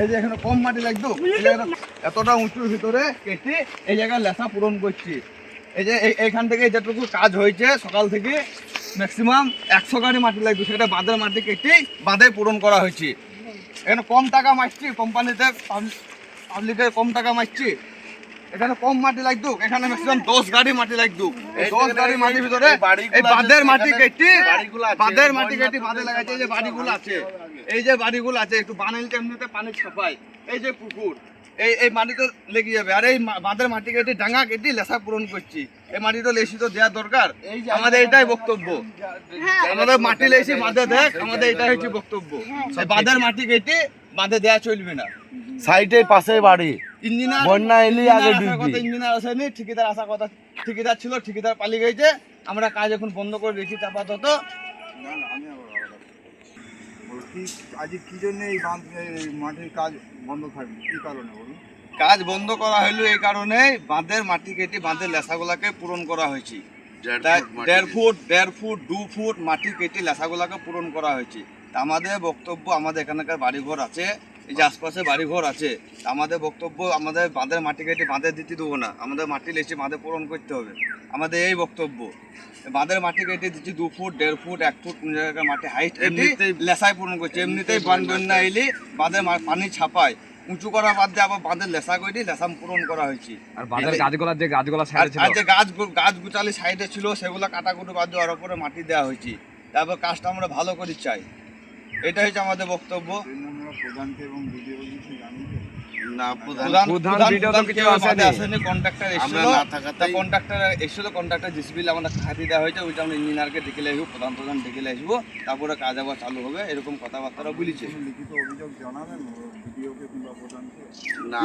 এই যে এখানে কম মাটি লাগতো, এতটা উঁচুর ভিতরে কেটে এই জায়গায় লেসা পূরণ করছি। এই যে এইখান থেকে যেটুকু কাজ হয়েছে সকাল থেকে ম্যাক্সিমাম 100 গাড়ি মাটি লাগতো, সেটা বাঁধের মাটি কেটে বাঁধে পূরণ করা হয়েছে। এখানে কম টাকা মারছি, কোম্পানিতে পাবলিকের কম টাকা মারছি। এখানে কম মাটি লাগতো, এখানে ম্যাক্সিমাম 10 গাড়ি মাটি লাগতো। 10 গাড়ি মাটির ভিতরে এই বাঁধের মাটি কেটে বাঁধের মাটি কেটে বাঁধে লাগাইছে। এই যে বাড়িগুলো আছে, এই যে বাড়িগুলো আছে, একটু বানাইলে এমনিতে পানি ছাপায়। এই যে পুকুর, এই মাটিতে লেগে যাবে। আর এই বাঁধের মাটি কেটে ডাঙা কেটে লেসা পূরণ করছি। এই মাটি তো লেসি তো দেওয়া দরকার। আমাদের এটাই বক্তব্য, আমাদের মাটি লেসি বাঁধে দেখ, আমাদের এটাই হচ্ছে বক্তব্য। বাঁধের মাটি কেটে বাঁধে দেওয়া চলবে না। সাইডের পাশে বাড়ি, ইঞ্জিনিয়ার বন্যা এলে আগে ডুববে। ইঞ্জিনিয়ার আসেনি, ঠিকাদার আসার কথা, ঠিকাদার ছিল, ঠিকাদার পালিয়ে গেছে। আমরা কাজ এখন বন্ধ করে রেখেছি আপাতত। আজ কি জন্য এই মাটির কাজ বন্ধ থাকবে, কি কারণে বলুন? কাজ বন্ধ করা হলো এই কারণে, বাঁধের মাটি কেটে বাঁধের লেসাগুলাকে পূরণ করা হয়েছে। 1.5 ফুট 2 ফুট মাটি কেটে লেসাগুলাকে পূরণ করা হয়েছে। আমাদের বক্তব্য, আমাদের এখানকার বাড়িঘর আছে, এই যে আশপাশে বাড়িঘর আছে, আমাদের বক্তব্য, আমাদের বাঁধের মাটি কেটে বাঁধে দিতে দেবো না, আমাদের মাটি লেসে বাঁধে পূরণ করতে হবে। আমাদের এই বক্তব্য। বাঁধের মাটি কেটে দিচ্ছি 2 ফুট 1.5 ফুট 1 ফুট কোন জায়গায় মাটি হাইট এমনিতেই লেসায় পূরণ করছে। এমনিতেই বন্যা এলে বাঁধের পানি ছাপায়, উঁচু করা বাদ দিয়ে আবার বাঁধের লেসা করে লেসা পূরণ করা হয়েছে। আর বাঁধের গাছগুলোর যে গাছগুলো সাইডে ছিল, আর যে গাছ গুচালি সাইডে ছিল, সেগুলো কাটাকুটি বাদ দিয়ে ওর উপরে মাটি দেওয়া হয়েছে। তারপর কাজটা আমরা ভালো করে চাই, এটা হচ্ছে আমাদের বক্তব্য। প্রধানকে এবং ভিডিও কিছু জানিয়েছে না, কন্ট্রাক্টর জিসিবি আমরা খাতি দেওয়া হয়েছে, ওইটা আমরা ইঞ্জিনিয়ারকে ডেকে আসবো, প্রধান ডেকে আসবো, তারপরে কাজ আবার চালু হবে, এরকম কথাবার্তা বলেছে। লিখিত অভিযোগ জানাবেন ভিডিওকে কিংবা প্রধানকে?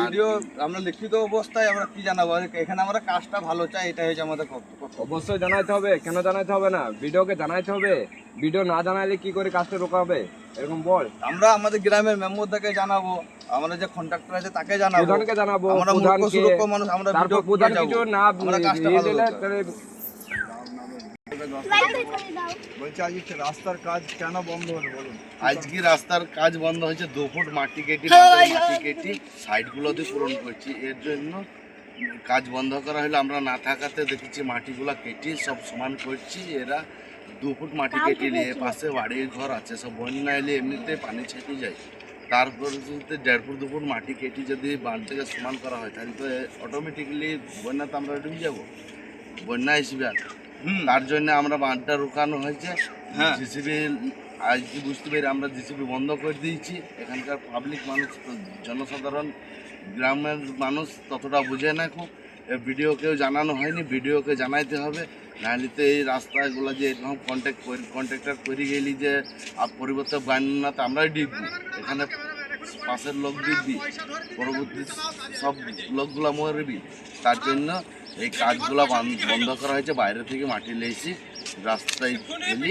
ভিডিও আমরা লিখিত অবস্থায় আমরা কি জানাবো, এখানে আমরা কাজটা ভালো চাই, এটা হচ্ছে আমাদের কর্তব্য। অবশ্যই জানাইতে হবে। কেন জানাইতে হবে না? ভিডিওকে জানাইতে হবে। ভিডিও না জানাইলে কি করে কাজটা রোকাবে, এরকম বল। আমরা আমাদের গ্রামের মেম্বারদেরকে জানাবো, আমাদের যে কন্ট্রাক্টর আছে তাকে জানাবো, প্রধানকে জানাবো, আমরা মূর্খ সুরক্ষ মানুষ, আমরা তারপর প্রধান কিছু না আমরা কাজটা ভালো দিলে বলছি আজকে রাস্তার কাজ কেন বন্ধ হলো বলুন? আজকে রাস্তার কাজ বন্ধ হয়েছে। 2 ফুট মাটি কেটে মাটি কেটে সাইডগুলোতে পূরণ করছি, এর জন্য কাজ বন্ধ করা হলো। আমরা না থাকাতে দেখেছি মাটিগুলো কেটে সব সমান করছি। এরা 2 ফুট মাটি কেটে নিয়ে পাশে বাড়ির ঘর আছে, সব বন্যা এলে এমনিতে পানি ছেঁকে যায়। তারপর যদি 1.5 ফুট 2 ফুট মাটি কেটে যদি বাঁধটাকে সমান করা হয়, তাহলে তো অটোমেটিকলি বন্যাতে আমরা ডুবে যাবো, বন্যা হিসেবে। তার জন্য আমরা বাঁধটা রোকানো হয়েছে। জিসিবি আজকে বুঝতে পেরে আমরা জিসিবি বন্ধ করে দিয়েছি। এখানকার পাবলিক মানুষ, জনসাধারণ, গ্রামের মানুষ ততটা বুঝে না। খুব ভিডিওকেও জানানো হয়নি, ভিডিওকে জানাইতে হবে। নাহলে তো এই রাস্তাগুলো যে এরকম কন্ট্রাক্টর করে গেলি যে পরিবর্তে বান্নাতে আমরাই ডিববি, এখানে পাশের লোক ডিববি, পরবর্তী সব লোকগুলো মরবি। তার জন্য এই কাজগুলো বন্ধ করা হয়েছে। বাইরে থেকে মাটি লেছি রাস্তায় গেলি